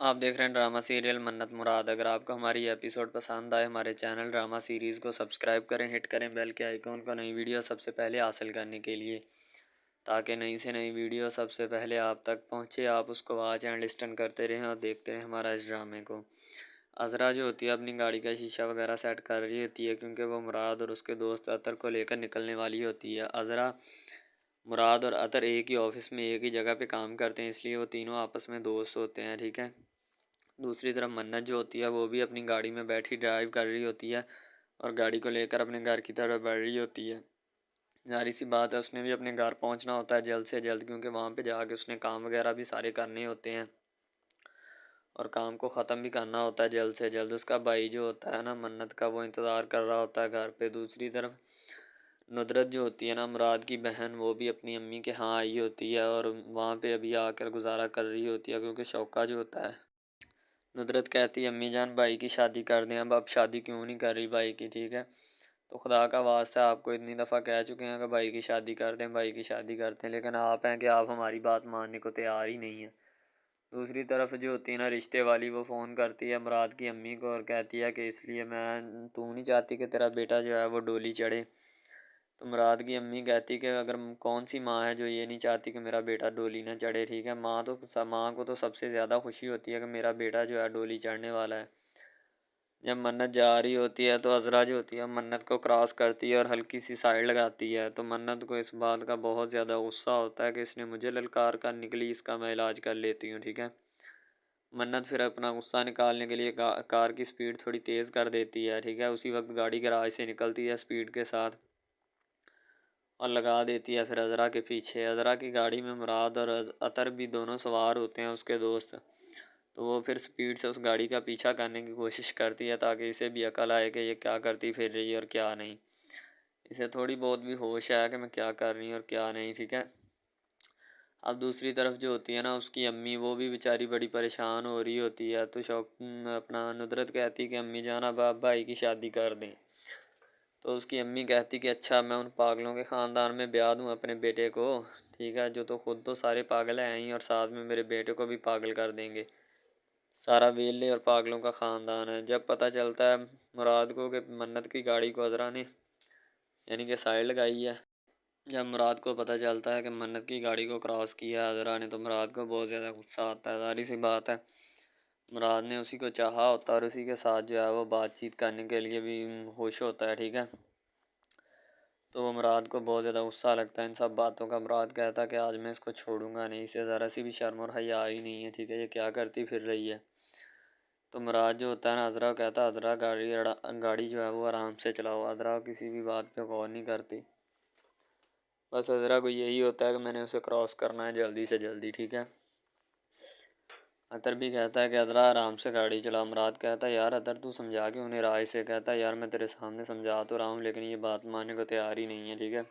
آپ دیکھ رہے ہیں ڈرامہ سیریل منت مراد۔ اگر آپ کو ہماری یہ ایپیسوڈ پسند آئے، ہمارے چینل ڈرامہ سیریز کو سبسکرائب کریں، ہٹ کریں بیل کے آئیکن کو نئی ویڈیو سب سے پہلے حاصل کرنے کے لیے، تاکہ نئی سے نئی ویڈیو سب سے پہلے آپ تک پہنچے۔ آپ اس کو واچ اینڈ لسٹن کرتے رہیں اور دیکھتے رہیں ہمارا اس ڈرامے کو۔ عذرا جو ہوتی ہے اپنی گاڑی کا شیشہ وغیرہ سیٹ کر رہی ہوتی ہے، کیونکہ وہ مراد اور اس کے دوست عطر کو لے کر نکلنے والی ہوتی ہے۔ عذرا، مراد اور عطر ایک ہی آفس میں ایک ہی جگہ پہ کام کرتے ہیں، اس لیے وہ تینوں آپس میں دوست ہوتے ہیں، ٹھیک ہے۔ دوسری طرف منت جو ہوتی ہے وہ بھی اپنی گاڑی میں بیٹھی ڈرائیو کر رہی ہوتی ہے اور گاڑی کو لے کر اپنے گھر کی طرف بڑھ رہی ہوتی ہے۔ ظاہر سی بات ہے اس نے بھی اپنے گھر پہنچنا ہوتا ہے جلد سے جلد، کیونکہ وہاں پہ جا کے اس نے کام وغیرہ بھی سارے کرنے ہوتے ہیں اور کام کو ختم بھی کرنا ہوتا ہے جلد سے جلد۔ اس کا بھائی جو ہوتا ہے نا منت کا، وہ انتظار کر رہا ہوتا ہے گھر پہ۔ دوسری طرف ندرت جو ہوتی ہے نا مراد کی بہن، وہ بھی اپنی امی کے ہاں آئی ہوتی ہے اور وہاں پہ ابھی آ کر گزارا کر رہی ہوتی ہے، کیونکہ شوقہ جو ہوتا ہے، ندرت کہتی ہے امی جان بھائی کی شادی کر دیں، اب آپ شادی کیوں نہیں کر رہی بھائی کی، ٹھیک ہے۔ تو خدا کا واسطہ آپ کو اتنی دفعہ کہہ چکے ہیں کہ بھائی کی شادی کر دیں، بھائی کی شادی کرتے ہیں، لیکن آپ ہیں کہ آپ ہماری بات ماننے کو تیار ہی نہیں ہیں۔ دوسری طرف جو ہوتی ہے نا رشتے والی، وہ فون کرتی ہے مراد کی امی کو اور کہتی ہے کہ اس لیے تو نہیں چاہتی کہ تیرا بیٹا جو ہے وہ ڈولی چڑھے۔ تو مراد کی امی کہتی کہ اگر کون سی ماں ہے جو یہ نہیں چاہتی کہ میرا بیٹا ڈولی نہ چڑھے، ٹھیک ہے۔ ماں کو تو سب سے زیادہ خوشی ہوتی ہے کہ میرا بیٹا جو ہے ڈولی چڑھنے والا ہے۔ جب منت جا رہی ہوتی ہے تو عذرا جو ہوتی ہے منت کو کراس کرتی ہے اور ہلکی سی سائڈ لگاتی ہے، تو منت کو اس بات کا بہت زیادہ غصہ ہوتا ہے کہ اس نے مجھے للکار کر نکلی، اس کا میں علاج کر لیتی ہوں، ٹھیک ہے۔ منت پھر اپنا غصہ نکالنے کے لیے کار کی سپیڈ تھوڑی تیز کر دیتی ہے، ٹھیک ہے۔ اسی وقت گاڑی گراج سے نکلتی ہے سپیڈ کے ساتھ اور لگا دیتی ہے پھر عذرا کے پیچھے۔ عذرا کی گاڑی میں مراد اور عطر بھی دونوں سوار ہوتے ہیں، اس کے دوست۔ تو وہ پھر سپیڈ سے اس گاڑی کا پیچھا کرنے کی کوشش کرتی ہے تاکہ اسے بھی عقل آئے کہ یہ کیا کرتی پھر رہی ہے اور کیا نہیں۔ اسے تھوڑی بہت بھی ہوش ہے کہ میں کیا کر رہی ہوں اور کیا نہیں، ٹھیک ہے۔ اب دوسری طرف جو ہوتی ہے نا اس کی امی، وہ بھی بیچاری بڑی پریشان ہو رہی ہوتی ہے۔ تو اپنا ندرت کہتی کہ امی جان اب آپ بھائی کی شادی کر دیں۔ تو اس کی امی کہتی کہ اچھا میں ان پاگلوں کے خاندان میں بیاہ دوں اپنے بیٹے کو، ٹھیک ہے، جو تو خود تو سارے پاگل ہیں ہی اور ساتھ میں میرے بیٹے کو بھی پاگل کر دیں گے۔ سارا ویلے اور پاگلوں کا خاندان ہے۔ جب پتہ چلتا ہے مراد کو کہ منت کی گاڑی کو عذرا نے یعنی کہ سائڈ لگائی ہے، جب مراد کو پتہ چلتا ہے کہ منت کی گاڑی کو کراس کیا ہے عذرا نے، تو مراد کو بہت زیادہ غصہ آتا ہے۔ ظاہر سی بات ہے مراد نے اسی کو چاہا ہوتا ہے اور اسی کے ساتھ جو ہے وہ بات چیت کرنے کے لیے بھی خوش ہوتا ہے، ٹھیک ہے۔ تو وہ مراد کو بہت زیادہ غصہ لگتا ہے ان سب باتوں کا۔ مراد کہتا ہے کہ آج میں اس کو چھوڑوں گا نہیں، اسے ذرا سی بھی شرم اور حیا ہی نہیں ہے، ٹھیک ہے، یہ کیا کرتی پھر رہی ہے۔ تو مراد جو ہوتا ہے نا عذرا کہتا ہے عذرا گاڑی جو ہے وہ آرام سے چلاؤ۔ عذرا کسی بھی بات پہ غور نہیں کرتی، بس عذرا کو یہی ہوتا ہے کہ میں نے اسے کراس کرنا ہے جلدی سے جلدی، ٹھیک ہے۔ عطر بھی کہتا ہے کہ عذرا آرام سے گاڑی چلا۔ مراد کہتا ہے یار عطر تو سمجھا کہ انہیں رائے سے، کہتا ہے یار میں تیرے سامنے سمجھا تو رہا ہوں لیکن یہ بات ماننے کو تیار ہی نہیں ہے، ٹھیک ہے۔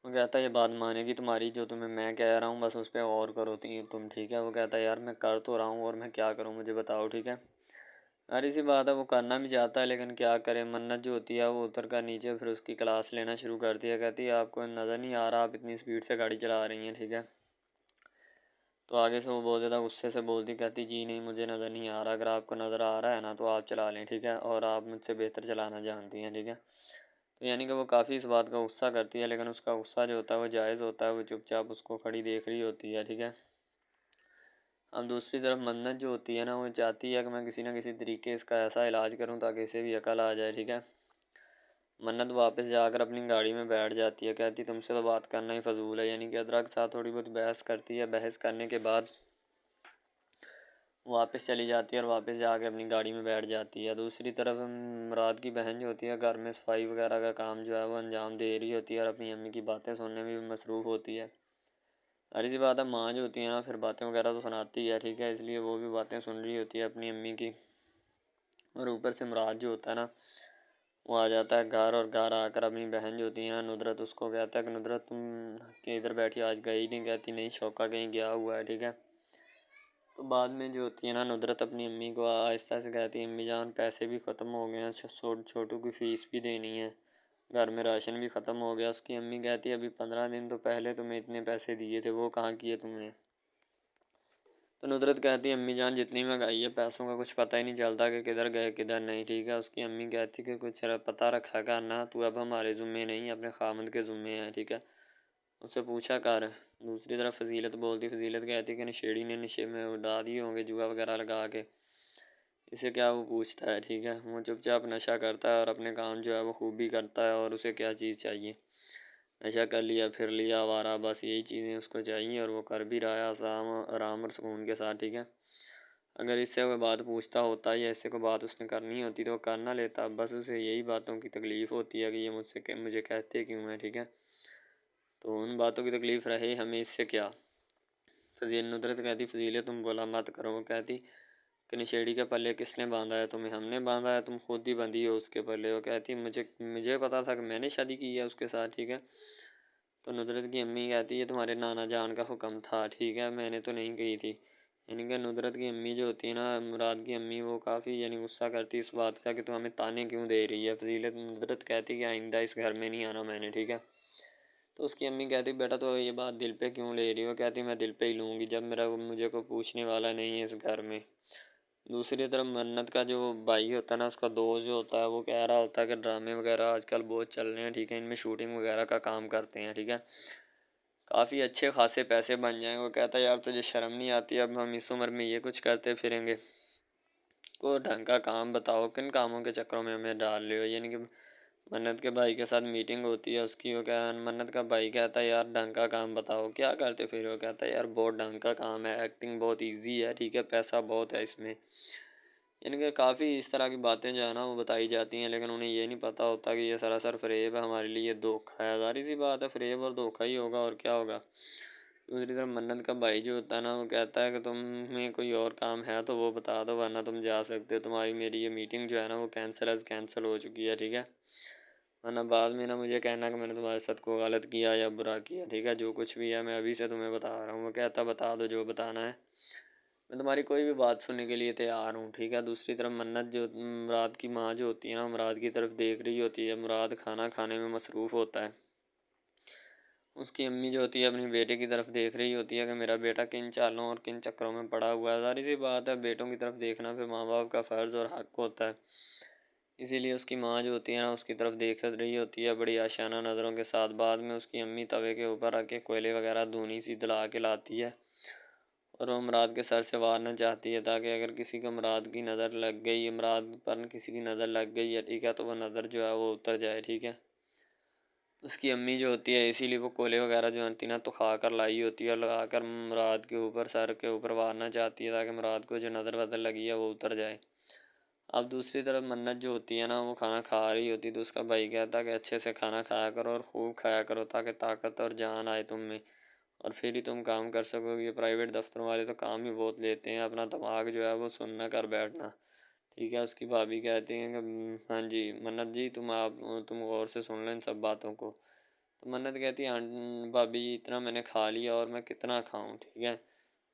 وہ کہتا ہے یہ بات مانے گی تمہاری جو تمہیں میں کہہ رہا ہوں، بس اس پہ غور کرو تم، ٹھیک ہے۔ وہ کہتا ہے یار میں کر تو رہا ہوں اور میں کیا کروں مجھے بتاؤ، ٹھیک ہے۔ ساری سی بات ہے وہ کرنا بھی چاہتا ہے لیکن کیا کرے۔ منت جو ہوتی ہے وہ اتر کر نیچے پھر اس کی کلاس لینا شروع کرتی ہے، کہتی ہے آپ کو نظر نہیں آ رہا آپ اتنی سپیڈ سے گاڑی چلا رہی ہیں، ٹھیک ہے۔ تو آگے سے وہ بہت زیادہ غصے سے بولتی، کہتی جی نہیں مجھے نظر نہیں آ رہا، اگر آپ کو نظر آ رہا ہے نا تو آپ چلا لیں، ٹھیک ہے، اور آپ مجھ سے بہتر چلانا جانتی ہیں، ٹھیک ہے۔ تو یعنی کہ وہ کافی اس بات کا غصہ کرتی ہے، لیکن اس کا غصہ جو ہوتا ہے وہ جائز ہوتا ہے، وہ چپ چاپ اس کو کھڑی دیکھ رہی ہوتی ہے، ٹھیک ہے۔ اب دوسری طرف منت جو ہوتی ہے نا وہ چاہتی ہے کہ میں کسی نہ کسی طریقے اس کا ایسا علاج کروں تاکہ اسے بھی عقل آ جائے، ٹھیک ہے۔ منت واپس جا کر اپنی گاڑی میں بیٹھ جاتی ہے، کہتی تم سے تو بات کرنا ہی فضول ہے، یعنی کہ عذرا کے ساتھ تھوڑی بہت بحث کرتی ہے۔ بحث کرنے کے بعد واپس چلی جاتی ہے اور واپس جا کے اپنی گاڑی میں بیٹھ جاتی ہے۔ دوسری طرف مراد کی بہن جو ہوتی ہے گھر میں صفائی وغیرہ کا کام جو ہے وہ انجام دے رہی ہوتی ہے اور اپنی امی کی باتیں سننے میں بھی مصروف ہوتی ہے۔ ساری سی بات ہے ماں جو ہوتی ہے نا پھر باتیں وغیرہ تو سناتی ہے، ٹھیک ہے، اس لیے وہ بھی باتیں سن رہی ہوتی ہے اپنی امی کی۔ اور اوپر سے مراد جو ہوتا ہے نا وہ آ جاتا ہے گھر، اور گھر آ کر اپنی بہن جو ہوتی ہے نا ندرت، اس کو کہتا ہے کہ ندرت تم کہ ادھر بیٹھی آج گئی نہیں، کہتی نہیں شوقہ کہیں گیا ہوا ہے، ٹھیک ہے۔ تو بعد میں جو ہوتی ہے نا ندرت اپنی امی کو آہستہ سے کہتی ہے امی جان پیسے بھی ختم ہو گئے ہیں، چھوٹو کی فیس بھی دینی ہے، گھر میں راشن بھی ختم ہو گیا۔ اس کی امی کہتی ہے ابھی 15 دن تو پہلے تمہیں اتنے پیسے دیے تھے وہ کہاں کیے تم نے؟ تو ندرت کہتی ہے امی جان جتنی مہنگائی ہے پیسوں کا کچھ پتہ ہی نہیں چلتا کہ کدھر گئے کدھر نہیں، ٹھیک ہے۔ اس کی امی کہتی کہ کچھ پتہ رکھا کرنا، تو اب ہمارے ذمے نہیں اپنے خامند کے ذمے ہے، ٹھیک ہے، اس سے پوچھا کر۔ دوسری طرف فضیلت بولتی، فضیلت کہتی کہ نشیڑی نے نشے میں اڑا دیے ہوں گے جوا وغیرہ لگا کے، اسے کیا وہ پوچھتا ہے، ٹھیک ہے، وہ چپ چاپ نشہ کرتا ہے اور اپنے کام جو ہے وہ خوب بھی کرتا ہے، اور اسے کیا چیز چاہیے، نشہ کر لیا پھر لیا آوارہ، بس یہی چیزیں اس کو چاہیے، اور وہ کر بھی رہا ہے آرام اور سکون کے ساتھ، ٹھیک ہے۔ اگر اس سے کوئی بات پوچھتا ہوتا یا اس سے کوئی بات اس نے کرنی ہوتی تو وہ کر نہ لیتا، بس اسے یہی باتوں کی تکلیف ہوتی ہے کہ یہ مجھے کہتے کیوں ہیں، ٹھیک ہے، تو ان باتوں کی تکلیف رہے ہمیں اس سے کیا۔ ندرت کہتی فضیلت تم بولا مت کرو، وہ کہتی کہ نشیڑی کے پلے کس نے باندھا ہے، تمہیں ہم نے باندھا ہے، تم خود ہی بندھی ہو اس کے پلے۔ وہ کہتی مجھے پتا تھا کہ میں نے شادی کی ہے اس کے ساتھ، ٹھیک ہے۔ تو ندرت کی امی کہتی ہے تمہارے نانا جان کا حکم تھا، ٹھیک ہے، میں نے تو نہیں کہی تھی۔ یعنی کہ ندرت کی امی جو ہوتی ہے نا، مراد کی امی، وہ کافی غصہ کرتی اس بات کا کہ تو ہمیں تانے کیوں دے رہی ہے۔ ندرت کہتی کہ آئندہ اس گھر میں نہیں آنا میں نے، ٹھیک ہے۔ تو اس کی امی کہتی بیٹا تو یہ بات دل پہ کیوں لے رہی ہو، کہتی میں دل پہ ہی لوں گی جب مجھے کوئی پوچھنے والا نہیں ہے اس گھر میں۔ دوسری طرف منت کا جو بھائی ہوتا ہے نا، اس کا دوست جو ہوتا ہے، وہ کہہ رہا ہوتا ہے کہ ڈرامے وغیرہ آج کل بہت چل رہے ہیں، ٹھیک ہے، ان میں شوٹنگ وغیرہ کا کام کرتے ہیں، ٹھیک ہے، کافی اچھے خاصے پیسے بن جائیں۔ وہ کہتا ہے یار تجھے شرم نہیں آتی، اب ہم اس عمر میں یہ کچھ کرتے پھریں گے، کو ڈھنگ کا کام بتاؤ، کن کاموں کے چکروں میں ہمیں ڈال رہے ہو۔ یعنی کہ منت کے بھائی کے ساتھ میٹنگ ہوتی ہے اس کی، وہ کیا منت کا بھائی کہتا ہے یار ڈھنگ کا کام بتاؤ کیا کرتے پھر، وہ کہتا ہے یار بہت ڈھنگ کا کام ہے، ایکٹنگ بہت ایزی ہے، ٹھیک ہے، پیسہ بہت ہے اس میں۔ یعنی کہ کافی اس طرح کی باتیں جو ہے نا وہ بتائی جاتی ہیں، لیکن انہیں یہ نہیں پتہ ہوتا کہ یہ سراسر فریب ہے، ہمارے لیے یہ دھوکہ ہے، ظاہر سی بات ہے فریب اور دھوکہ ہی ہوگا اور کیا ہوگا۔ دوسری طرف منت کا بھائی جو ہوتا ہے نا، وہ کہتا ہے کہ تمہیں کوئی اور کام ہے تو وہ بتا دو ورنہ تم جا سکتے ہو، تمہاری میری یہ میٹنگ جو ہے نا وہ کینسل ہو چکی ہے، ٹھیک ہے، ورنہ بعد میں نا مجھے کہنا کہ میں نے تمہارے ساتھ کو غلط کیا یا برا کیا، ٹھیک ہے، جو کچھ بھی ہے میں ابھی سے تمہیں بتا رہا ہوں۔ وہ کہتا بتا دو جو بتانا ہے، میں تمہاری کوئی بھی بات سننے کے لیے تیار ہوں، ٹھیک ہے۔ دوسری طرف منت جو مراد کی ماں جو ہوتی ہے نا، مراد کی طرف دیکھ رہی ہوتی ہے، مراد کھانا کھانے میں مصروف ہوتا ہے، اس کی امی جو ہوتی ہے اپنے بیٹے کی طرف دیکھ رہی ہوتی ہے کہ میرا بیٹا کن چالوں اور کن چکروں میں پڑا ہوا ہے، ظاہر سی بات ہے بیٹوں کی طرف دیکھنا پھر ماں باپ کا فرض اور حق ہوتا ہے، اسی لیے اس کی ماں جو ہوتی ہے نا اس کی طرف دیکھ رہی ہوتی ہے بڑی آشیانہ نظروں کے ساتھ۔ بعد میں اس کی امی توے کے اوپر رکھ کے کوئلے وغیرہ دھونی سی دلا کے لاتی ہے، اور وہ مراد کے سر سے وارنا چاہتی ہے تاکہ اگر کسی کو مراد کی نظر لگ گئی، مراد پر کسی کی نظر لگ گئی ہے، ٹھیک ہے، تو وہ نظر جو ہے وہ اتر جائے، ٹھیک ہے۔ اس کی امی جو ہوتی ہے اسی لیے وہ کوئلے وغیرہ جو ہوتی ہے نا تو کھا کر لائی ہوتی ہے، اور لگا کر مراد کے اوپر سر کے اوپر وارنا چاہتی ہے تاکہ مراد کو جو نظر بدل لگی ہے وہ اتر جائے۔ اب دوسری طرف منت جو ہوتی ہے نا وہ کھانا کھا رہی ہوتی ہے، تو اس کا بھائی کہتا ہے کہ اچھے سے کھانا کھایا کرو اور خوب کھایا کرو تاکہ طاقت اور جان آئے تم میں، اور پھر ہی تم کام کر سکو گے۔ پرائیویٹ دفتروں والے تو کام ہی بہت لیتے ہیں، اپنا دماغ جو ہے وہ سننا کر بیٹھنا، ٹھیک ہے۔ اس کی بھابھی کہتی ہیں کہ ہاں جی منت جی تم غور سے سن لو ان سب باتوں کو۔ تو منت کہتی ہے بھابھی جی اتنا میں نے کھا لیا اور میں کتنا کھاؤں، ٹھیک ہے،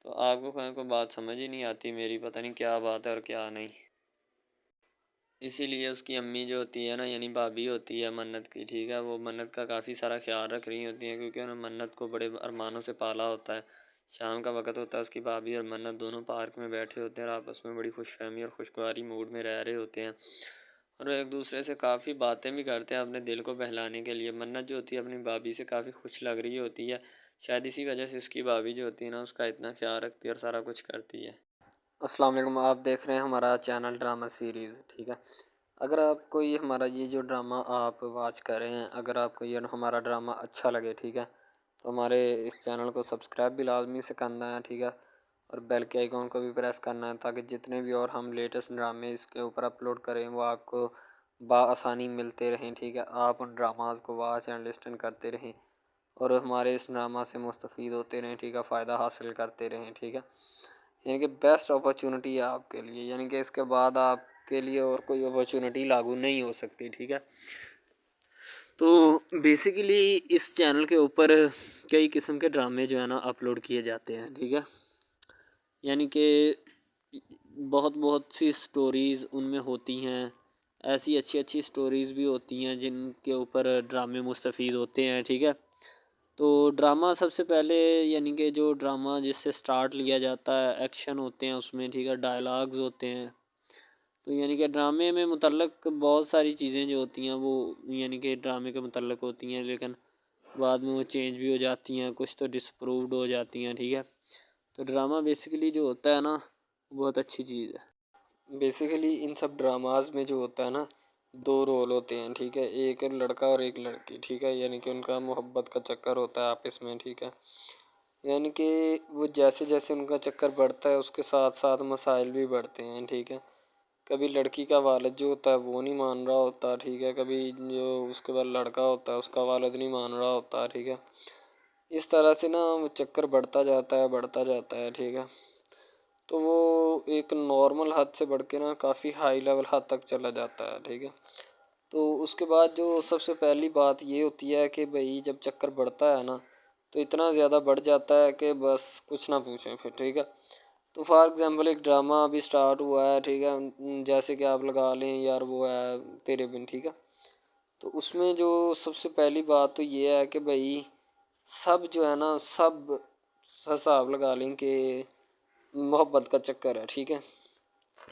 تو آپ کو کوئی بات سمجھ ہی نہیں آتی میری، پتہ نہیں کیا بات ہے اور کیا نہیں۔ اسی لیے اس کی امی جو ہوتی ہے نا یعنی بھابھی ہوتی ہے منت کی، ٹھیک ہے، وہ منت کا کافی سارا خیال رکھ رہی ہوتی ہیں کیونکہ انہوں نے منت کو بڑے ارمانوں سے پالا ہوتا ہے۔ شام کا وقت ہوتا ہے، اس کی بھابھی اور منت دونوں پارک میں بیٹھے ہوتے ہیں اور آپس میں بڑی خوش فہمی اور خوشگواری موڈ میں رہ رہے ہوتے ہیں، اور وہ ایک دوسرے سے کافی باتیں بھی کرتے ہیں اپنے دل کو بہلانے کے لیے۔ منت جو ہوتی ہے اپنی بھابھی سے کافی خوش لگ رہی ہوتی ہے، شاید اسی وجہ سے اس کی بھابھی جو ہوتی ہے نا اس کا اتنا خیال رکھتی ہے اور سارا کچھ کرتی ہے۔ السلام علیکم، آپ دیکھ رہے ہیں ہمارا چینل ڈرامہ سیریز، ٹھیک ہے۔ اگر آپ کو یہ ہمارا یہ جو ڈرامہ آپ واچ کر رہے ہیں، اگر آپ کو یہ ہمارا ڈرامہ اچھا لگے، ٹھیک ہے، تو ہمارے اس چینل کو سبسکرائب بھی لازمی سے کرنا ہے، ٹھیک ہے، اور بیل کے آئیکن کو بھی پریس کرنا ہے تاکہ جتنے بھی اور ہم لیٹسٹ ڈرامے اس کے اوپر اپلوڈ کریں وہ آپ کو بآسانی ملتے رہیں، ٹھیک ہے، آپ ان ڈراماز کو واچ اینڈ لسٹن کرتے رہیں اور ہمارے اس ڈرامہ سے مستفید ہوتے رہیں، ٹھیک ہے، فائدہ حاصل کرتے رہیں، ٹھیک ہے۔ یعنی کہ بیسٹ اپرچونٹی ہے آپ کے لیے، یعنی کہ اس کے بعد آپ کے لیے اور کوئی اپرچونٹی لاگو نہیں ہو سکتی، ٹھیک ہے۔ تو بیسیکلی اس چینل کے اوپر کئی قسم کے ڈرامے جو ہے نا اپلوڈ کیے جاتے ہیں، ٹھیک ہے، یعنی کہ بہت سی سٹوریز ان میں ہوتی ہیں، ایسی اچھی سٹوریز بھی ہوتی ہیں جن کے اوپر ڈرامے مستفید ہوتے ہیں، ٹھیک ہے۔ تو ڈرامہ سب سے پہلے یعنی کہ جو ڈرامہ جس سے سٹارٹ لیا جاتا ہے، ایکشن ہوتے ہیں اس میں، ٹھیک ہے، ڈائلاگز ہوتے ہیں. تو یعنی کہ ڈرامے میں متعلق بہت ساری چیزیں جو ہوتی ہیں وہ یعنی کہ ڈرامے کے متعلق ہوتی ہیں، لیکن بعد میں وہ چینج بھی ہو جاتی ہیں، کچھ تو ڈسپرووڈ ہو جاتی ہیں. ٹھیک ہے، تو ڈرامہ بیسیکلی جو ہوتا ہے نا بہت اچھی چیز ہے. بیسیکلی ان سب ڈراماز میں جو ہوتا ہے نا 2 رول ہوتے ہیں. ٹھیک ہے، ایک لڑکا اور ایک لڑکی. ٹھیک ہے، یعنی کہ ان کا محبت کا چکر ہوتا ہے آپس میں. ٹھیک ہے، یعنی کہ وہ جیسے جیسے ان کا چکر بڑھتا ہے اس کے ساتھ ساتھ مسائل بھی بڑھتے ہیں. ٹھیک ہے، کبھی لڑکی کا والد جو ہوتا ہے وہ نہیں مان رہا ہوتا. ٹھیک ہے، کبھی جو اس کے بعد لڑکا ہوتا ہے اس کا والد نہیں مان رہا ہوتا. ٹھیک ہے، اس طرح سے نا وہ چکر بڑھتا جاتا ہے بڑھتا جاتا ہے. ٹھیک ہے، تو وہ ایک نارمل حد سے بڑھ کے نا کافی ہائی لیول حد تک چلا جاتا ہے. ٹھیک ہے، تو اس کے بعد جو سب سے پہلی بات یہ ہوتی ہے کہ بھائی جب چکر بڑھتا ہے نا تو اتنا زیادہ بڑھ جاتا ہے کہ بس کچھ نہ پوچھیں پھر. ٹھیک ہے، تو فار ایگزامپل ایک ڈرامہ ابھی سٹارٹ ہوا ہے. ٹھیک ہے، جیسے کہ آپ لگا لیں یار وہ ہے تیرے بن. ٹھیک ہے، تو اس میں جو سب سے پہلی بات تو یہ ہے کہ بھائی سب جو ہے نا سب حساب لگا لیں کہ محبت کا چکر ہے. ٹھیک ہے،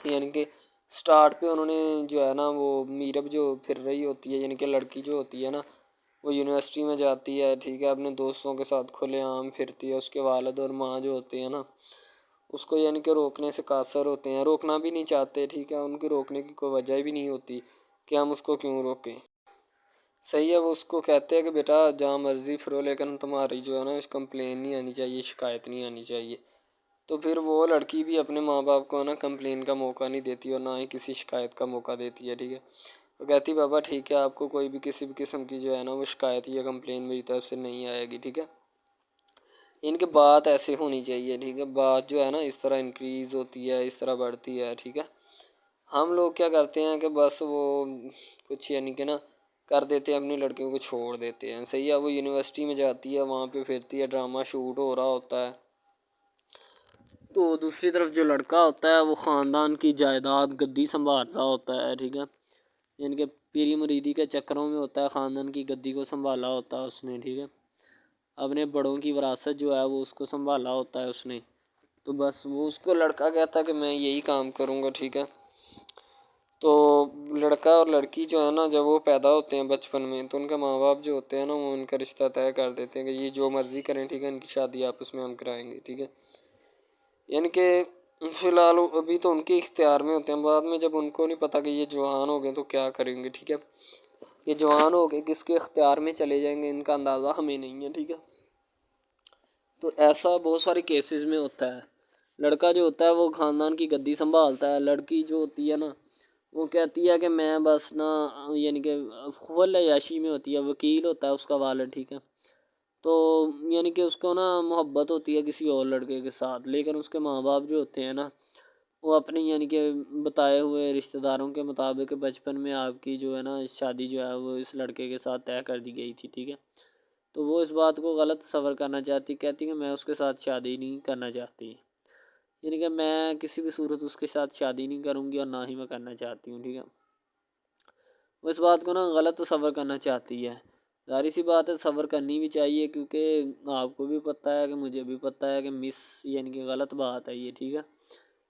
یعنی کہ سٹارٹ پہ انہوں نے جو ہے نا وہ میرب جو پھر رہی ہوتی ہے، یعنی کہ لڑکی جو ہوتی ہے نا وہ یونیورسٹی میں جاتی ہے. ٹھیک ہے، اپنے دوستوں کے ساتھ کھلے عام پھرتی ہے. اس کے والد اور ماں جو ہوتے ہیں نا اس کو یعنی کہ روکنے سے قاصر ہوتے ہیں، روکنا بھی نہیں چاہتے. ٹھیک ہے، ان کی روکنے کی کوئی وجہ بھی نہیں ہوتی کہ ہم اس کو کیوں روکیں. صحیح ہے، وہ اس کو کہتے ہیں کہ بیٹا جہاں مرضی پھرو لیکن تمہاری جو ہے نا کمپلین نہیں آنی چاہیے، شکایت نہیں آنی چاہیے. تو پھر وہ لڑکی بھی اپنے ماں باپ کو نا کمپلین کا موقع نہیں دیتی اور نہ ہی کسی شکایت کا موقع دیتی ہے. ٹھیک ہے، وہ کہتی بابا ٹھیک ہے آپ کو کوئی بھی کسی بھی قسم کی جو ہے نا وہ شکایت یا کمپلین میری طرف سے نہیں آئے گی. ٹھیک ہے، ان کے بات ایسے ہونی چاہیے. ٹھیک ہے، بات جو ہے نا اس طرح انکریز ہوتی ہے، اس طرح بڑھتی ہے. ٹھیک ہے، ہم لوگ کیا کرتے ہیں کہ بس وہ کچھ یعنی کہ نا کر دیتے ہیں، اپنی لڑکیوں کو چھوڑ دیتے ہیں. صحیح ہے، وہ یونیورسٹی میں جاتی ہے، وہاں پہ پھرتی ہے، ڈرامہ شوٹ ہو رہا ہوتا ہے. تو دوسری طرف جو لڑکا ہوتا ہے وہ خاندان کی جائیداد گدی سنبھال رہا ہوتا ہے. ٹھیک ہے، یعنی کہ پیری مریدی کے چکروں میں ہوتا ہے، خاندان کی گدی کو سنبھالا ہوتا ہے اس نے. ٹھیک ہے، اپنے بڑوں کی وراثت جو ہے وہ اس کو سنبھالا ہوتا ہے اس نے. تو بس وہ اس کو لڑکا کہتا ہے کہ میں یہی کام کروں گا. ٹھیک ہے، تو لڑکا اور لڑکی جو ہے نا جب وہ پیدا ہوتے ہیں بچپن میں تو ان کے ماں باپ جو ہوتے ہیں نا وہ ان کا رشتہ طے کر دیتے ہیں کہ یہ جو مرضی کریں. ٹھیک ہے، ان کی شادی آپس میں ہم کرائیں گے. ٹھیک ہے، یعنی کہ فی الحال ابھی تو ان کے اختیار میں ہوتے ہیں، بعد میں جب ان کو نہیں پتہ کہ یہ جوان ہو گئے تو کیا کریں گے. ٹھیک ہے، یہ جوان ہو گئے کس کے اختیار میں چلے جائیں گے ان کا اندازہ ہمیں نہیں ہے. ٹھیک ہے، تو ایسا بہت سارے کیسز میں ہوتا ہے. لڑکا جو ہوتا ہے وہ خاندان کی گدی سنبھالتا ہے، لڑکی جو ہوتی ہے نا وہ کہتی ہے کہ میں بس نا یعنی کہ فل عیاشی میں ہوتی ہے، وکیل ہوتا ہے اس کا والد. ٹھیک ہے، تو یعنی کہ اس کو نا محبت ہوتی ہے کسی اور لڑکے کے ساتھ، لیکن اس کے ماں باپ جو ہوتے ہیں نا وہ اپنی یعنی کہ بتائے ہوئے رشتہ داروں کے مطابق بچپن میں آپ کی جو ہے نا شادی جو ہے وہ اس لڑکے کے ساتھ طے کر دی گئی تھی. ٹھیک ہے، تو وہ اس بات کو غلط تصور کرنا چاہتی، کہتی کہ میں اس کے ساتھ شادی نہیں کرنا چاہتی، یعنی کہ میں کسی بھی صورت اس کے ساتھ شادی نہیں کروں گی اور نہ ہی میں کرنا چاہتی ہوں. ٹھیک ہے، وہ اس بات کو نا غلط تصور کرنا چاہتی ہے. ظاہر سی بات ہے تصور کرنی بھی چاہیے، کیونکہ آپ کو بھی پتہ ہے کہ مجھے بھی پتہ ہے کہ یعنی کہ غلط بات ہے یہ. ٹھیک ہے،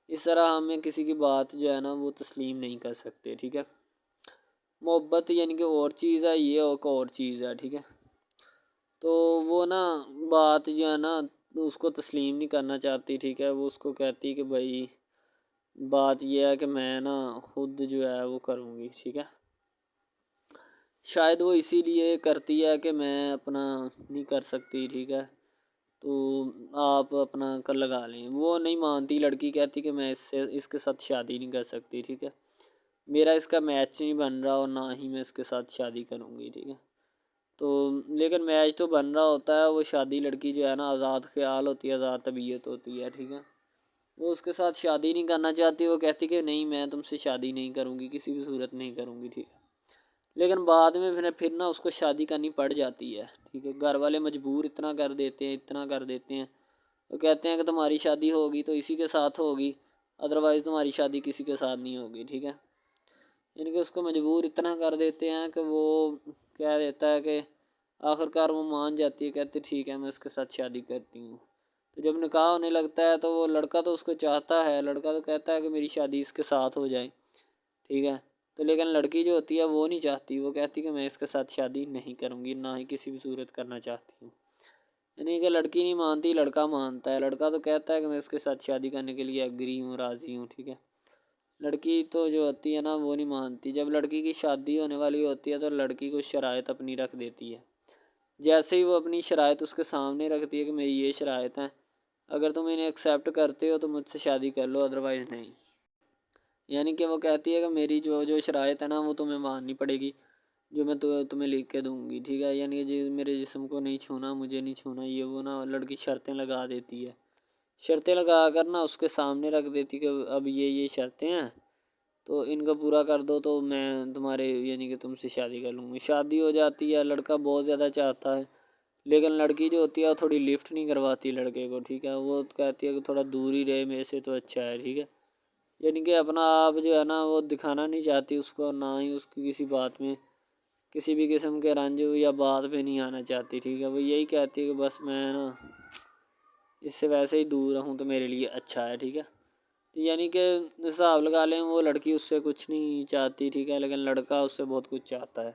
اس طرح ہمیں کسی کی بات جو ہے نا وہ تسلیم نہیں کر سکتے. ٹھیک ہے، محبت یعنی کہ اور چیز ہے، یہ اور چیز ہے. ٹھیک ہے، تو وہ نا بات جو ہے نا اس کو تسلیم نہیں کرنا چاہتی. ٹھیک ہے، وہ اس کو کہتی کہ بھائی بات یہ ہے کہ میں نا خود جو ہے وہ کروں گی. ٹھیک ہے، شاید وہ اسی لیے کرتی ہے کہ میں اپنا نہیں کر سکتی. ٹھیک ہے، تو آپ اپنا کر لگا لیں. وہ نہیں مانتی، لڑکی کہتی کہ میں اس کے ساتھ شادی نہیں کر سکتی. ٹھیک ہے، میرا اس کا میچ نہیں بن رہا اور نہ ہی میں اس کے ساتھ شادی کروں گی. ٹھیک ہے، تو لیکن میچ تو بن رہا ہوتا ہے. وہ شادی لڑکی جو ہے نا آزاد خیال ہوتی ہے، آزاد طبیعت ہوتی ہے. ٹھیک ہے، وہ اس کے ساتھ شادی نہیں کرنا چاہتی. وہ کہتی کہ نہیں میں تم سے شادی نہیں کروں گی، کسی بھی صورت نہیں کروں گی. ٹھیک ہے، لیکن بعد میں پھر نا اس کو شادی کرنی پڑ جاتی ہے. ٹھیک ہے، گھر والے مجبور اتنا کر دیتے ہیں. وہ کہتے ہیں کہ تمہاری شادی ہوگی تو اسی کے ساتھ ہوگی، ادروائز تمہاری شادی کسی کے ساتھ نہیں ہوگی. ٹھیک ہے، یعنی کہ اس کو مجبور اتنا کر دیتے ہیں کہ وہ کہہ دیتا ہے کہ آخرکار وہ مان جاتی ہے، کہتی ٹھیک ہے میں اس کے ساتھ شادی کرتی ہوں۔ تو جب نکاح ہونے لگتا ہے تو وہ لڑکا تو اس کو چاہتا ہے، لڑکا تو کہتا ہے کہ میری شادی اس کے ساتھ ہو جائے، ٹھیک ہے، تو لیکن لڑکی جو ہوتی ہے وہ نہیں چاہتی، وہ کہتی کہ میں اس کے ساتھ شادی نہیں کروں گی، نہ ہی کسی بھی صورت کرنا چاہتی ہوں۔ یعنی کہ لڑکی نہیں مانتی، لڑکا مانتا ہے۔ لڑکا تو کہتا ہے کہ میں اس کے ساتھ شادی کرنے کے لیے ایگری ہوں، راضی ہوں، ٹھیک ہے۔ لڑکی تو جو ہوتی ہے نا وہ نہیں مانتی۔ جب لڑکی کی شادی ہونے والی ہوتی ہے تو لڑکی کو شرائط اپنی رکھ دیتی ہے۔ جیسے ہی وہ اپنی شرائط اس کے سامنے رکھتی ہے کہ میری یہ شرائط ہیں، اگر تم انہیں ایکسیپٹ کرتے ہو تو مجھ سے شادی کر لو، ادروائز نہیں۔ یعنی کہ وہ کہتی ہے کہ میری جو شرائط ہے نا وہ تمہیں ماننی پڑے گی، جو میں تمہیں لکھ کے دوں گی، ٹھیک ہے۔ یعنی کہ میرے جسم کو نہیں چھونا، مجھے نہیں چھونا، یہ وہ نا لڑکی شرطیں لگا دیتی ہے۔ شرطیں لگا کر نا اس کے سامنے رکھ دیتی کہ اب یہ شرطیں ہیں تو ان کو پورا کر دو تو میں تمہارے یعنی کہ تم سے شادی کر لوں گی۔ شادی ہو جاتی ہے، لڑکا بہت زیادہ چاہتا ہے، لیکن لڑکی جو ہوتی ہے وہ تھوڑی لفٹ نہیں کرواتی لڑکے کو، ٹھیک ہے۔ وہ کہتی ہے کہ تھوڑا دور ہی رہے میرے سے تو اچھا ہے، ٹھیک ہے۔ یعنی کہ اپنا آپ جو ہے نا وہ دکھانا نہیں چاہتی اس کو، نہ ہی اس کی کسی بات میں کسی بھی قسم کے رنج یا بات پہ نہیں آنا چاہتی، ٹھیک ہے۔ وہ یہی کہتی ہے کہ بس میں نا اس سے ویسے ہی دور رہوں تو میرے لیے اچھا ہے، ٹھیک ہے۔ یعنی کہ حساب لگا لیں وہ لڑکی اس سے کچھ نہیں چاہتی، ٹھیک ہے، لیکن لڑکا اس سے بہت کچھ چاہتا ہے۔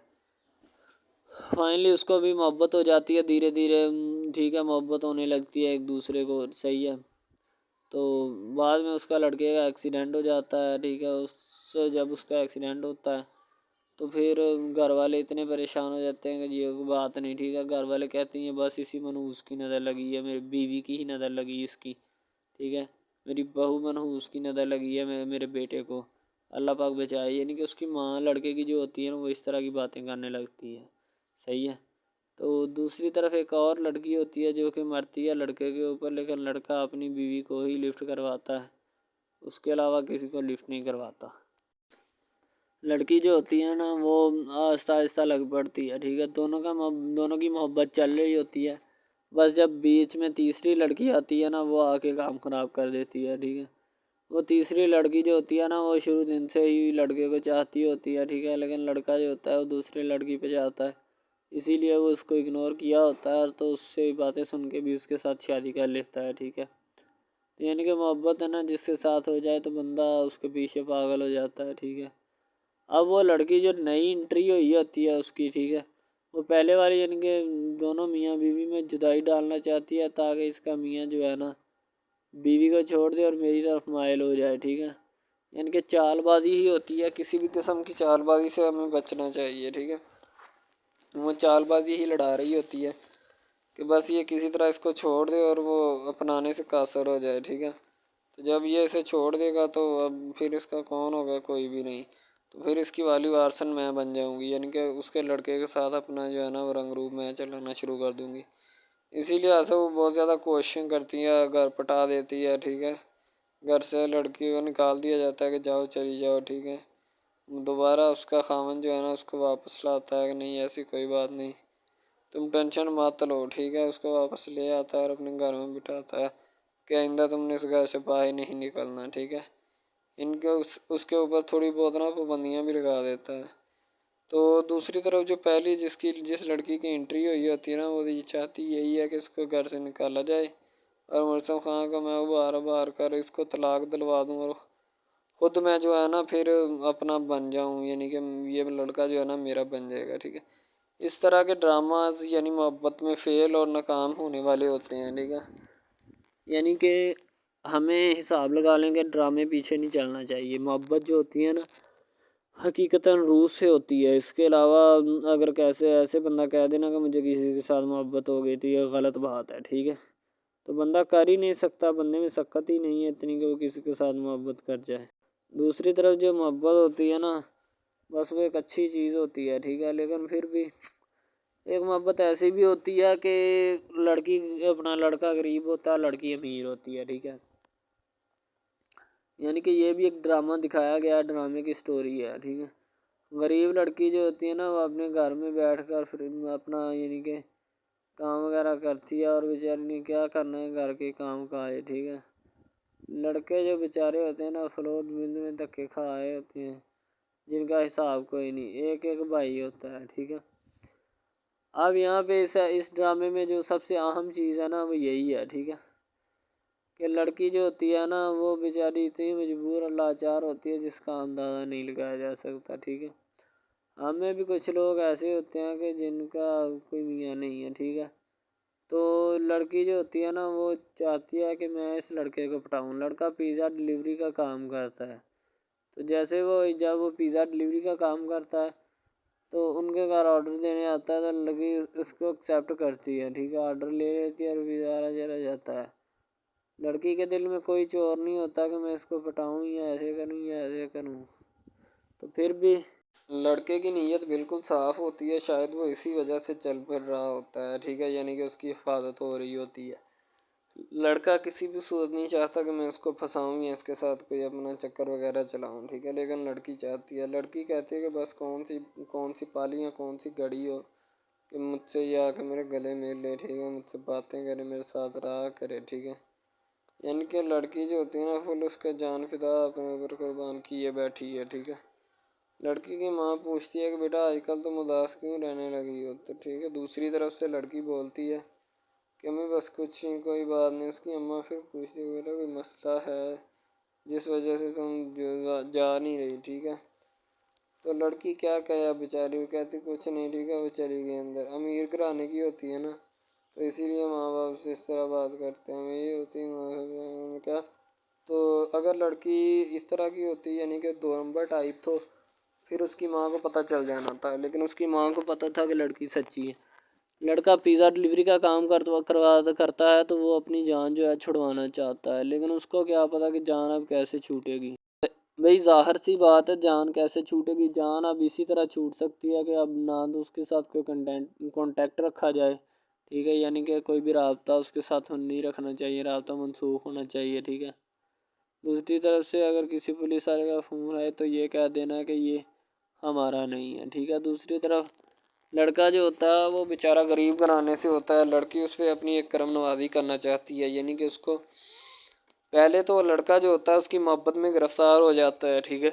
فائنلی اس کو بھی محبت ہو جاتی ہے دھیرے دھیرے، ٹھیک ہے، محبت ہونے لگتی ہے ایک دوسرے کو، صحیح ہے۔ تو بعد میں اس کا لڑکے کا ایکسیڈنٹ ہو جاتا ہے، ٹھیک ہے۔ اس سے جب اس کا ایکسیڈنٹ ہوتا ہے تو پھر گھر والے اتنے پریشان ہو جاتے ہیں کہ یہ بات نہیں، ٹھیک ہے۔ گھر والے کہتے ہیں بس اسی منحوس کی نظر لگی ہے، میری بیوی کی ہی نظر لگی اس کی، ٹھیک ہے، میری بہو منحوس کی نظر لگی ہے میرے بیٹے کو، اللہ پاک بچائے۔ یعنی کہ اس کی ماں لڑکے کی جو ہوتی ہے نا وہ اس طرح کی باتیں کرنے لگتی ہے، صحیح ہے۔ تو دوسری طرف ایک اور لڑکی ہوتی ہے جو کہ مرتی ہے لڑکے کے اوپر، لیکن لڑکا اپنی بیوی کو ہی لفٹ کرواتا ہے، اس کے علاوہ کسی کو لفٹ نہیں کرواتا۔ لڑکی جو ہوتی ہے نا وہ آہستہ آہستہ لگ پڑتی ہے، ٹھیک ہے، دونوں کی محبت چل رہی ہوتی ہے، بس جب بیچ میں تیسری لڑکی آتی ہے نا وہ آ کے کام خراب کر دیتی ہے، ٹھیک ہے۔ وہ تیسری لڑکی جو ہوتی ہے نا وہ شروع دن سے ہی لڑکے کو چاہتی ہوتی ہے، ٹھیک ہے، لیکن لڑکا جو ہوتا ہے وہ دوسری لڑکی پہ جاتا ہے، اسی لیے وہ اس کو اگنور کیا ہوتا ہے، تو اس سے باتیں سن کے بھی اس کے ساتھ شادی کر لیتا ہے، ٹھیک ہے۔ یعنی کہ محبت ہے نا جس کے ساتھ ہو جائے تو بندہ اس کے پیچھے پاگل ہو جاتا ہے، ٹھیک ہے۔ اب وہ لڑکی جو نئی انٹری ہوئی ہوتی ہے اس کی، ٹھیک ہے، وہ پہلے والی یعنی کہ دونوں میاں بیوی میں جدائی ڈالنا چاہتی ہے تاکہ اس کا میاں جو ہے نا بیوی کو چھوڑ دے اور میری طرف مائل ہو جائے، ٹھیک ہے۔ یعنی کہ چال بازی ہی ہوتی ہے، کسی بھی قسم کی چال بازی سے ہمیں بچنا چاہیے، ٹھیک ہے۔ وہ چال بازی ہی لڑا رہی ہوتی ہے کہ بس یہ کسی طرح اس کو چھوڑ دے اور وہ اپنانے سے قاصر ہو جائے، ٹھیک ہے۔ تو جب یہ اسے چھوڑ دے گا تو اب پھر اس کا کون ہوگا، کوئی بھی نہیں، تو پھر اس کی والی وارثن میں بن جاؤں گی، یعنی کہ اس کے لڑکے کے ساتھ اپنا جو ہے نا وہ رنگ روپ میں چلانا شروع کر دوں گی۔ اسی لیے ایسے وہ بہت زیادہ کوششیں کرتی ہے، گھر پٹا دیتی ہے، ٹھیک ہے۔ گھر سے لڑکی کو نکال دیا جاتا ہے کہ جاؤ چلی جاؤ، ٹھیک ہے۔ دوبارہ اس کا خاوند جو ہے نا اس کو واپس لاتا ہے کہ نہیں ایسی کوئی بات نہیں، تم ٹینشن مت لو، ٹھیک ہے۔ اس کو واپس لے آتا ہے اور اپنے گھر میں بٹھاتا ہے کہ آئندہ تم نے اس گھر سے باہر نہیں نکلنا، ٹھیک ہے۔ ان کے اس کے اوپر تھوڑی بہت نا پابندیاں بھی لگا دیتا ہے۔ تو دوسری طرف جو پہلی جس لڑکی کی انٹری ہوئی ہوتی ہے نا وہ یہ چاہتی یہی ہے کہ اس کو گھر سے نکالا جائے اور مرسم خان کو میں بار کر اس کو طلاق دلوا دوں اور خود میں جو ہے نا پھر اپنا بن جاؤں، یعنی کہ یہ لڑکا جو ہے نا میرا بن جائے گا، ٹھیک ہے۔ اس طرح کے ڈراماز یعنی محبت میں فیل اور ناکام ہونے والے ہوتے ہیں، ٹھیک ہے۔ یعنی کہ ہمیں حساب لگا لیں کہ ڈرامے پیچھے نہیں چلنا چاہیے، محبت جو ہوتی ہے نا حقیقتاً روح سے ہوتی ہے۔ اس کے علاوہ اگر ایسے بندہ کہہ دینا کہ مجھے کسی کے ساتھ محبت ہو گئی تھی، یہ غلط بات ہے، ٹھیک ہے۔ تو بندہ کر ہی نہیں سکتا، بندے میں سکت ہی نہیں ہے اتنی کہ وہ کسی کے ساتھ محبت کر جائے۔ دوسری طرف جو محبت ہوتی ہے نا بس وہ ایک اچھی چیز ہوتی ہے، ٹھیک ہے، لیکن پھر بھی ایک محبت ایسی بھی ہوتی ہے کہ لڑکا غریب ہوتا ہے، لڑکی امیر ہوتی ہے، ٹھیک ہے۔ یعنی کہ یہ بھی ایک ڈرامہ دکھایا گیا، ڈرامے کی سٹوری ہے، ٹھیک ہے۔ غریب لڑکی جو ہوتی ہے نا وہ اپنے گھر میں بیٹھ کر پھر اپنا یعنی کہ کام وغیرہ کرتی ہے اور بیچاری نے کیا کرنا ہے گھر کے کام کاج، ٹھیک ہے۔ لڑکے جو بیچارے ہوتے ہیں نا فلور مل میں دھکے کھائے ہوتے ہیں جن کا حساب کوئی نہیں، ایک بھائی ہوتا ہے، ٹھیک ہے۔ اب یہاں پہ اس ڈرامے میں جو سب سے اہم چیز ہے نا وہ یہی ہے، ٹھیک ہے، کہ لڑکی جو ہوتی ہے نا وہ بیچاری اتنی مجبور اور لاچار ہوتی ہے جس کا اندازہ نہیں لگایا جا سکتا، ٹھیک ہے۔ ہمیں بھی کچھ لوگ ایسے ہوتے ہیں کہ جن کا کوئی میاں نہیں ہے، ٹھیک ہے، تو لڑکی جو ہوتی ہے نا وہ چاہتی ہے کہ میں اس لڑکے کو پٹاؤں۔ لڑکا پیزا ڈلیوری کا کام کرتا ہے، تو جیسے جب وہ پیزا ڈلیوری کا کام کرتا ہے تو ان کے گھر آرڈر دینے آتا ہے تو لڑکی اس کو ایکسیپٹ کرتی ہے، ٹھیک ہے، آرڈر لے لیتی ہے اور پیزا چلا جاتا ہے۔ لڑکی کے دل میں کوئی چور نہیں ہوتا کہ میں اس کو پٹاؤں یا ایسے کروں یا ایسے کروں، تو پھر بھی لڑکے کی نیت بالکل صاف ہوتی ہے، شاید وہ اسی وجہ سے چل پھر رہا ہوتا ہے، ٹھیک ہے، یعنی کہ اس کی حفاظت ہو رہی ہوتی ہے۔ لڑکا کسی بھی صورت نہیں چاہتا کہ میں اس کو پھنساؤں یا اس کے ساتھ کوئی اپنا چکر وغیرہ چلاؤں، ٹھیک ہے، لیکن لڑکی چاہتی ہے، لڑکی کہتی ہے کہ بس کون سی پالی یا کون سی گڑی ہو کہ مجھ سے یہ آ کے میرے گلے مل لے، ٹھیک ہے، مجھ سے باتیں کرے، میرے ساتھ رہا کرے، ٹھیک ہے۔ یعنی کہ لڑکی جو ہوتی ہے نا فل اس کا جان فدا اپنے اوپر قربان کیے بیٹھی ہے، ٹھیک ہے۔ لڑکی کی ماں پوچھتی ہے کہ بیٹا آج کل تم اداس کیوں رہنے لگی ہو، تو ٹھیک ہے، دوسری طرف سے لڑکی بولتی ہے کہ میں بس کچھ نہیں، کوئی بات نہیں۔ اس کی اماں پھر پوچھتی ہے بیٹا کوئی مسئلہ ہے جس وجہ سے تم جا نہیں رہی، ٹھیک ہے، تو لڑکی کیا کہے بیچاری، وہ کہتی کچھ نہیں، ٹھیک ہے، وہ چلی گئی اندر۔ امیر گھرانے کی ہوتی ہے نا تو اسی لیے ماں باپ سے اس طرح بات کرتے ہیں، یہ ہوتی ہے کیا۔ تو اگر لڑکی اس طرح کی ہوتی یعنی کہ 2 نمبر ٹائپ تو پھر اس کی ماں کو پتہ چل جانا تھا، لیکن اس کی ماں کو پتہ تھا کہ لڑکی سچی ہے۔ لڑکا پیزا ڈلیوری کا کام کرتا ہے تو وہ اپنی جان جو ہے چھڑوانا چاہتا ہے، لیکن اس کو کیا پتہ کہ جان اب کیسے چھوٹے گی۔ بھئی ظاہر سی بات ہے، جان کیسے چھوٹے گی، جان اب اسی طرح چھوٹ سکتی ہے کہ اب نہ تو اس کے ساتھ کوئی کانٹیکٹ رکھا جائے، ٹھیک ہے، یعنی کہ کوئی بھی رابطہ اس کے ساتھ نہیں رکھنا چاہیے، رابطہ منسوخ ہونا چاہیے، ٹھیک ہے۔ دوسری طرف سے اگر کسی پولیس والے کا فون آئے تو یہ کہہ دینا کہ یہ ہمارا نہیں ہے، ٹھیک ہے۔ دوسری طرف لڑکا جو ہوتا ہے وہ بیچارہ غریب گھرانے سے ہوتا ہے، لڑکی اس پہ اپنی ایک کرم نوازی کرنا چاہتی ہے، یعنی کہ اس کو پہلے تو لڑکا جو ہوتا ہے اس کی محبت میں گرفتار ہو جاتا ہے، ٹھیک ہے،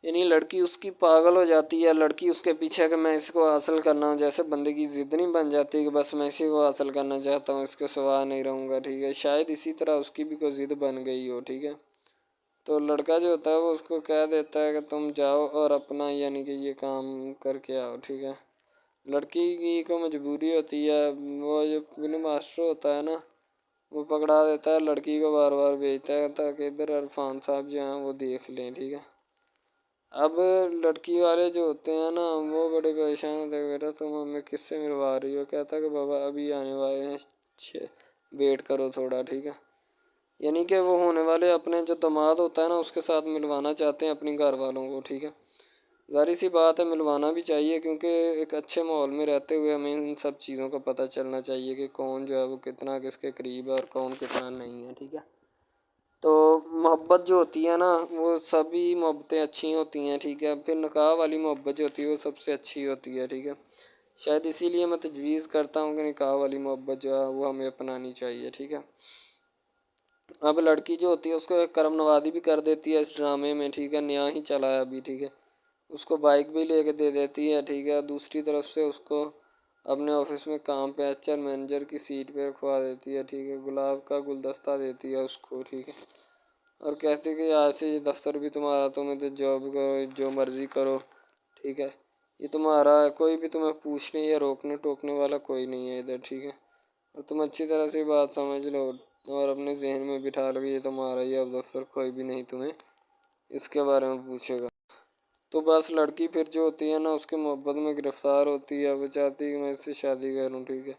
یعنی لڑکی اس کی پاگل ہو جاتی ہے، لڑکی اس کے پیچھے کہ میں اس کو حاصل کرنا ہوں، جیسے بندے کی ضد نہیں بن جاتی کہ بس میں اسی کو حاصل کرنا چاہتا ہوں، اس کے سوا نہیں رہوں گا، ٹھیک ہے، شاید اسی طرح اس کی بھی کوئی ضد بن گئی ہو، ٹھیک ہے۔ تو لڑکا جو ہوتا ہے وہ اس کو کہہ دیتا ہے کہ تم جاؤ اور اپنا یعنی کہ یہ کام کر کے آؤ، ٹھیک ہے۔ لڑکی کی کو مجبوری ہوتی ہے، وہ جو فلم ماسٹر ہوتا ہے نا وہ پکڑا دیتا ہے لڑکی کو، بار بار بھیجتا ہے تاکہ ادھر عرفان صاحب جو ہیں وہ دیکھ لیں، ٹھیک ہے۔ اب لڑکی والے جو ہوتے ہیں نا وہ بڑے پریشان ہوتے ہیں، بیٹا تم ہمیں کس سے ملوا رہی ہو، کہتا ہے کہ بابا ابھی آنے والے ہیں، ویٹ کرو تھوڑا، ٹھیک ہے، یعنی کہ وہ ہونے والے اپنے جو داماد ہوتا ہے نا اس کے ساتھ ملوانا چاہتے ہیں اپنی گھر والوں کو، ٹھیک ہے۔ ظاہر سی بات ہے ملوانا بھی چاہیے، کیونکہ ایک اچھے ماحول میں رہتے ہوئے ہمیں ان سب چیزوں کا پتہ چلنا چاہیے کہ کون جو ہے وہ کتنا کس کے قریب ہے اور کون کتنا نہیں ہے، ٹھیک ہے۔ تو محبت جو ہوتی ہے نا وہ سبھی محبتیں اچھی ہوتی ہیں، ٹھیک ہے، پھر نکاح والی محبت جو ہوتی ہے وہ سب سے اچھی ہوتی ہے، ٹھیک ہے۔ شاید اسی لیے میں تجویز کرتا ہوں کہ نکاح والی محبت جو ہے وہ ہمیں اپنانی چاہیے، ٹھیک ہے۔ اب لڑکی جو ہوتی ہے اس کو ایک کرم نوازی بھی کر دیتی ہے اس ڈرامے میں، ٹھیک ہے، نیا ہی چلا ہے ابھی، ٹھیک ہے، اس کو بائک بھی لے کے دے دیتی ہے، ٹھیک ہے۔ دوسری طرف سے اس کو اپنے آفس میں کام پہ HR مینیجر کی سیٹ پہ رکھوا دیتی ہے، ٹھیک ہے، گلاب کا گلدستہ دیتی ہے اس کو، ٹھیک ہے، اور کہتی ہے کہ آج سے یہ دفتر بھی تمہارا، تم ادھر جاب کرو جو مرضی کرو، ٹھیک ہے، یہ تمہارا ہے، کوئی بھی تمہیں پوچھنے یا روکنے ٹوکنے والا کوئی نہیں ہے ادھر، ٹھیک ہے، اور تم اچھی طرح سے بات سمجھ لو اور اپنے ذہن میں بٹھا لو کہ یہ تمہارا ہی اب دفتر، کوئی بھی نہیں تمہیں اس کے بارے میں پوچھے گا۔ تو بس لڑکی پھر جو ہوتی ہے نا اس کے محبت میں گرفتار ہوتی ہے، وہ چاہتی ہے کہ میں اس سے شادی کروں، ٹھیک ہے۔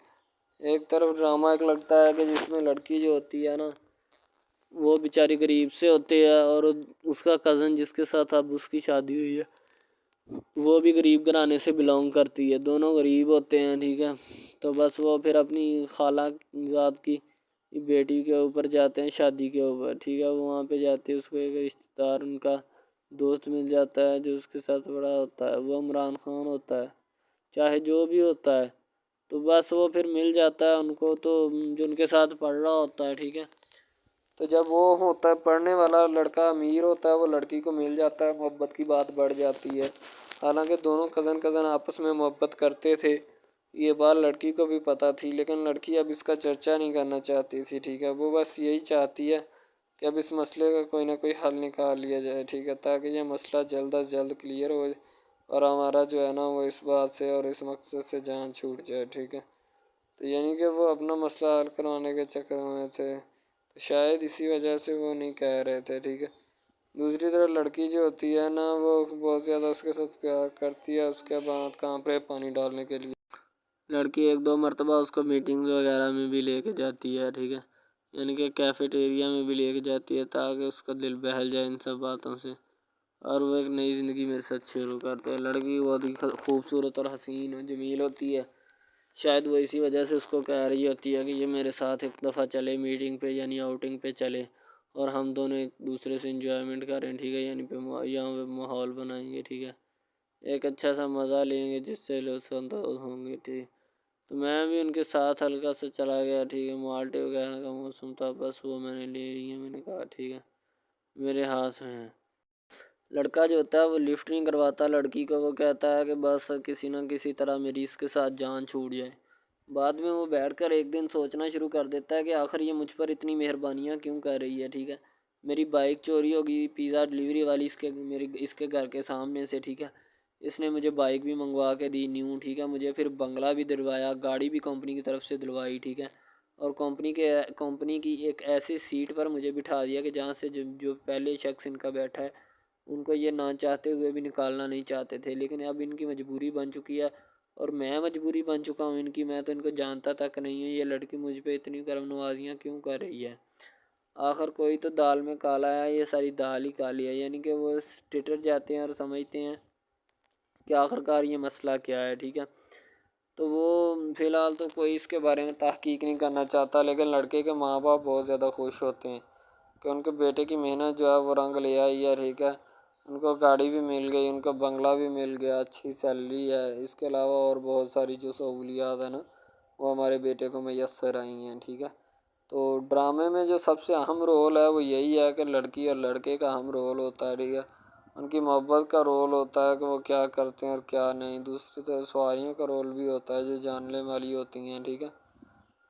ایک طرف ڈرامہ ایک لگتا ہے کہ جس میں لڑکی جو ہوتی ہے نا وہ بیچاری غریب سے ہوتی ہے اور اس کا کزن جس کے ساتھ اب اس کی شادی ہوئی ہے وہ بھی غریب گھرانے سے بلانگ کرتی ہے، دونوں غریب ہوتے ہیں، ٹھیک ہے۔ تو بس وہ پھر اپنی خالہ ذات کی بیٹی کے اوپر جاتے ہیں شادی کے اوپر، ٹھیک ہے، وہ وہاں پہ جاتے ہیں، اس کو ایک رشتہ دار ان کا دوست مل جاتا ہے جو اس کے ساتھ بڑا ہوتا ہے، وہ عمران خان ہوتا ہے، چاہے جو بھی ہوتا ہے، تو بس وہ پھر مل جاتا ہے ان کو، تو جو ان کے ساتھ پڑھ رہا ہوتا ہے، ٹھیک ہے، تو جب وہ ہوتا ہے پڑھنے والا لڑکا امیر ہوتا ہے وہ لڑکی کو مل جاتا ہے، محبت کی بات بڑھ جاتی ہے، حالانکہ دونوں کزن آپس میں محبت کرتے تھے، یہ بات لڑکی کو بھی پتہ تھی، لیکن لڑکی اب اس کا چرچا نہیں کرنا چاہتی تھی، ٹھیک ہے۔ وہ بس یہی چاہتی ہے کہ اب اس مسئلے کا کوئی نہ کوئی حل نکال لیا جائے، ٹھیک ہے، تاکہ یہ مسئلہ جلد از جلد کلیئر ہو اور ہمارا جو ہے نا وہ اس بات سے اور اس مقصد سے جان چھوٹ جائے، ٹھیک ہے۔ تو یعنی کہ وہ اپنا مسئلہ حل کروانے کے چکر میں تھے، تو شاید اسی وجہ سے وہ نہیں کہہ رہے تھے، ٹھیک ہے۔ دوسری طرف لڑکی جو ہوتی ہے نا وہ بہت زیادہ اس کے ساتھ پیار کرتی ہے، اس کے بعد کہاں پہ پانی ڈالنے کے لیے لڑکی ایک دو مرتبہ اس کو میٹنگ وغیرہ میں بھی لے کے جاتی ہے، ٹھیک ہے، یعنی کہ کیفیٹیریا میں بھی لے کے جاتی ہے تاکہ اس کا دل بہل جائے ان سب باتوں سے، اور وہ ایک نئی زندگی میرے ساتھ شروع کرتے ہیں۔ لڑکی بہت ہی خوبصورت اور حسین و جمیل ہوتی ہے، شاید وہ اسی وجہ سے اس کو کہہ رہی ہوتی ہے کہ یہ میرے ساتھ ایک دفعہ چلے میٹنگ پہ، یعنی آؤٹنگ پہ چلے، اور ہم دونوں ایک دوسرے سے انجوائمنٹ کریں، ٹھیک ہے، یعنی یہاں پہ ماحول بنائیں گے، ٹھیک ہے، ایک اچھا سا مزہ لیں گے جس سے لطف اندوز ہوں گے، ٹھیک۔ تو میں بھی ان کے ساتھ ہلکا سے چلا گیا، ٹھیک ہے، مالٹے وغیرہ کا موسم تھا، بس وہ میں نے لے لی ہے، میں نے کہا ٹھیک ہے میرے ہاتھ میں ہے۔ لڑکا جو ہوتا ہے وہ لفٹ نہیں کرواتا لڑکی کو، وہ کہتا ہے کہ بس کسی نہ کسی طرح میری اس کے ساتھ جان چھوٹ جائے۔ بعد میں وہ بیٹھ کر ایک دن سوچنا شروع کر دیتا ہے کہ آخر یہ مجھ پر اتنی مہربانیاں کیوں کر رہی ہے، ٹھیک ہے۔ میری بائک چوری ہوگی، پیزا ڈلیوری والی اس کے گھر کے سامنے سے، ٹھیک ہے، اس نے مجھے بائک بھی منگوا کے دی نیو، ٹھیک ہے، مجھے پھر بنگلہ بھی دلوایا، گاڑی بھی کمپنی کی طرف سے دلوائی، ٹھیک ہے، اور کمپنی کی ایک ایسی سیٹ پر مجھے بٹھا دیا کہ جہاں سے جو پہلے شخص ان کا بیٹھا ہے ان کو یہ نہ چاہتے ہوئے بھی نکالنا نہیں چاہتے تھے، لیکن اب ان کی مجبوری بن چکی ہے، اور میں مجبوری بن چکا ہوں ان کی، میں تو ان کو جانتا تک نہیں ہوں، یہ لڑکی مجھ پہ اتنی کرم نوازیاں کیوں کر رہی ہے۔ آخر کوئی تو دال میں کالا ہے، یہ ساری دال ہی کالی ہے، یعنی کہ وہ ٹٹر جاتے ہیں اور سمجھتے ہیں کہ آخر کار یہ مسئلہ کیا ہے، ٹھیک ہے۔ تو وہ فی الحال تو کوئی اس کے بارے میں تحقیق نہیں کرنا چاہتا، لیکن لڑکے کے ماں باپ بہت زیادہ خوش ہوتے ہیں کہ ان کے بیٹے کی محنت جو ہے وہ رنگ لے آئی ہے، ٹھیک ہے، ان کو گاڑی بھی مل گئی، ان کو بنگلہ بھی مل گیا، اچھی سیلری ہے، اس کے علاوہ اور بہت ساری جو سہولیات ہیں نا وہ ہمارے بیٹے کو میسر آئی ہیں، ٹھیک ہے۔ تو ڈرامے میں جو سب سے اہم رول ہے وہ یہی ہے کہ لڑکی اور لڑکے کا اہم رول ہوتا ہے، ٹھیک ہے، ان کی محبت کا رول ہوتا ہے کہ وہ کیا کرتے ہیں اور کیا نہیں، دوسری طرف سواریوں کا رول بھی ہوتا ہے جو جاننے والی ہوتی ہیں، ٹھیک ہے۔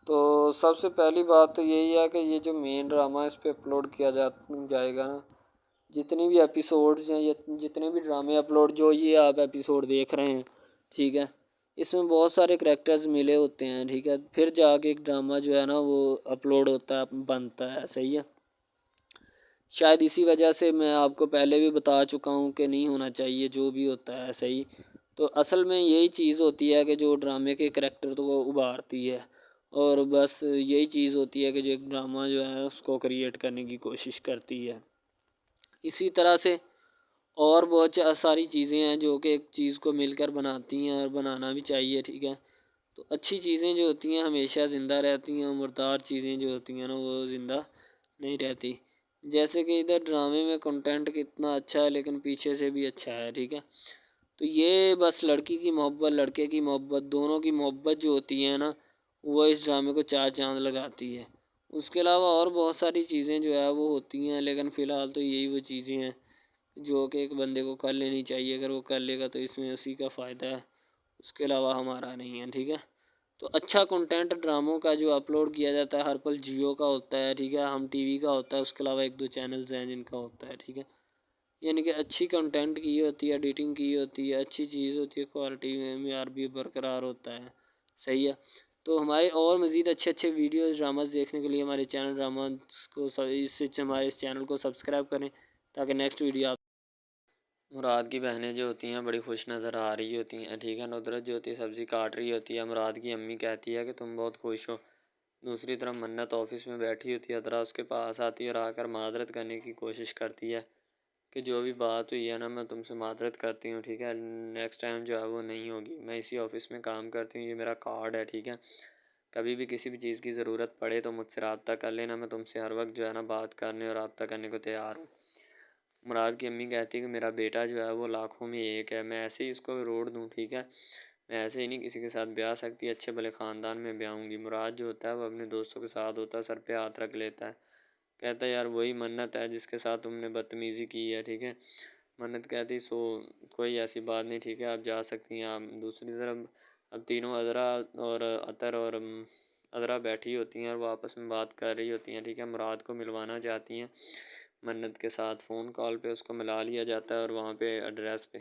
تو سب سے پہلی بات تو یہی ہے کہ یہ جو مین ڈرامہ اس پہ اپلوڈ کیا جائے گا نا، جتنی بھی ایپیسوڈز ہیں، جتنے بھی ڈرامے اپلوڈ جو یہ آپ ایپیسوڈ دیکھ رہے ہیں، ٹھیک ہے، اس میں بہت سارے کریکٹرز ملے ہوتے ہیں، ٹھیک ہے، پھر جا کے ایک ڈرامہ جو ہے نا وہ اپلوڈ ہوتا ہے، بنتا ہے، صحیح ہے۔ شاید اسی وجہ سے میں آپ کو پہلے بھی بتا چکا ہوں کہ نہیں ہونا چاہیے جو بھی ہوتا ہے، صحیح۔ تو اصل میں یہی چیز ہوتی ہے کہ جو ڈرامے کے کریکٹر تو وہ ابھارتی ہے، اور بس یہی چیز ہوتی ہے کہ جو ایک ڈرامہ جو ہے اس کو کریٹ کرنے کی کوشش کرتی ہے۔ اسی طرح سے اور بہت ساری چیزیں ہیں جو کہ ایک چیز کو مل کر بناتی ہیں اور بنانا بھی چاہیے، ٹھیک ہے۔ تو اچھی چیزیں جو ہوتی ہیں ہمیشہ زندہ رہتی ہیں، مردار چیزیں جو ہوتی ہیں نا وہ زندہ نہیں رہتی، جیسے کہ ادھر ڈرامے میں کنٹینٹ کتنا اچھا ہے لیکن پیچھے سے بھی اچھا ہے، ٹھیک ہے۔ تو یہ بس لڑکی کی محبت لڑکے کی محبت دونوں کی محبت جو ہوتی ہے نا وہ اس ڈرامے کو چار چاند لگاتی ہے۔ اس کے علاوہ اور بہت ساری چیزیں جو ہے وہ ہوتی ہیں، لیکن فی الحال تو یہی وہ چیزیں ہیں جو کہ ایک بندے کو کر لینی چاہیے، اگر وہ کر لے گا تو اس میں اسی کا فائدہ ہے، اس کے علاوہ ہمارا نہیں ہے، ٹھیک ہے۔ تو اچھا کنٹینٹ ڈراموں کا جو اپلوڈ کیا جاتا ہے ہر پل جیو کا ہوتا ہے، ٹھیک ہے، ہم ٹی وی کا ہوتا ہے، اس کے علاوہ ایک دو چینلز ہیں جن کا ہوتا ہے، ٹھیک ہے، یعنی کہ اچھی کنٹینٹ کی ہوتی ہے، ایڈیٹنگ کی ہوتی ہے، اچھی چیز ہوتی ہے، کوالٹی میں معیار بھی برقرار ہوتا ہے، صحیح ہے۔ تو ہمارے اور مزید اچھے ویڈیوز ڈراماز دیکھنے کے لیے ہمارے چینل ڈراماز کو ہمارے اس چینل کو سبسکرائب کریں تاکہ نیکسٹ ویڈیو آپ مراد کی بہنیں جو ہوتی ہیں بڑی خوش نظر آ رہی ہوتی ہیں، ٹھیک ہے، ندرت جو ہوتی ہے سبزی کاٹ رہی ہوتی ہے، مراد کی امی کہتی ہے کہ تم بہت خوش ہو۔ دوسری طرف منت آفس میں بیٹھی ہوتی ہے، ادرا اس کے پاس آتی ہے اور آ کر معذرت کرنے کی کوشش کرتی ہے کہ جو بھی بات ہوئی ہے نا میں تم سے معذرت کرتی ہوں، ٹھیک ہے، نیکسٹ ٹائم جو ہے وہ نہیں ہوگی، میں اسی آفس میں کام کرتی ہوں، یہ میرا کارڈ ہے، ٹھیک ہے، کبھی بھی کسی بھی چیز کی ضرورت پڑے تو مجھ سے رابطہ کر لینا، میں تم سے ہر وقت جو ہے نا بات کرنے اور رابطہ کرنے کو تیار ہوں۔ مراد کی امی کہتی ہے کہ میرا بیٹا جو ہے وہ لاکھوں میں ایک ہے، میں ایسے ہی اس کو روڑ دوں، ٹھیک ہے، میں ایسے ہی نہیں کسی کے ساتھ بیاہ سکتی، اچھے بھلے خاندان میں بیاہوں گی۔ مراد جو ہوتا ہے وہ اپنے دوستوں کے ساتھ ہوتا ہے، سر پہ ہاتھ رکھ لیتا ہے، کہتا ہے یار وہی منت ہے جس کے ساتھ تم نے بدتمیزی کی ہے، ٹھیک ہے۔ منت کہتی کوئی ایسی بات نہیں، ٹھیک ہے، آپ جا سکتی ہیں۔ آپ دوسری طرف اب تینوں عذرا اور عطر اور عذرا بیٹھی ہوتی ہیں اور وہ آپس میں بات کر رہی ہوتی ہیں، ٹھیک ہے، مراد کو ملوانا چاہتی ہیں منت کے ساتھ۔ فون کال پہ اس کو ملا لیا جاتا ہے اور وہاں پہ ایڈریس پہ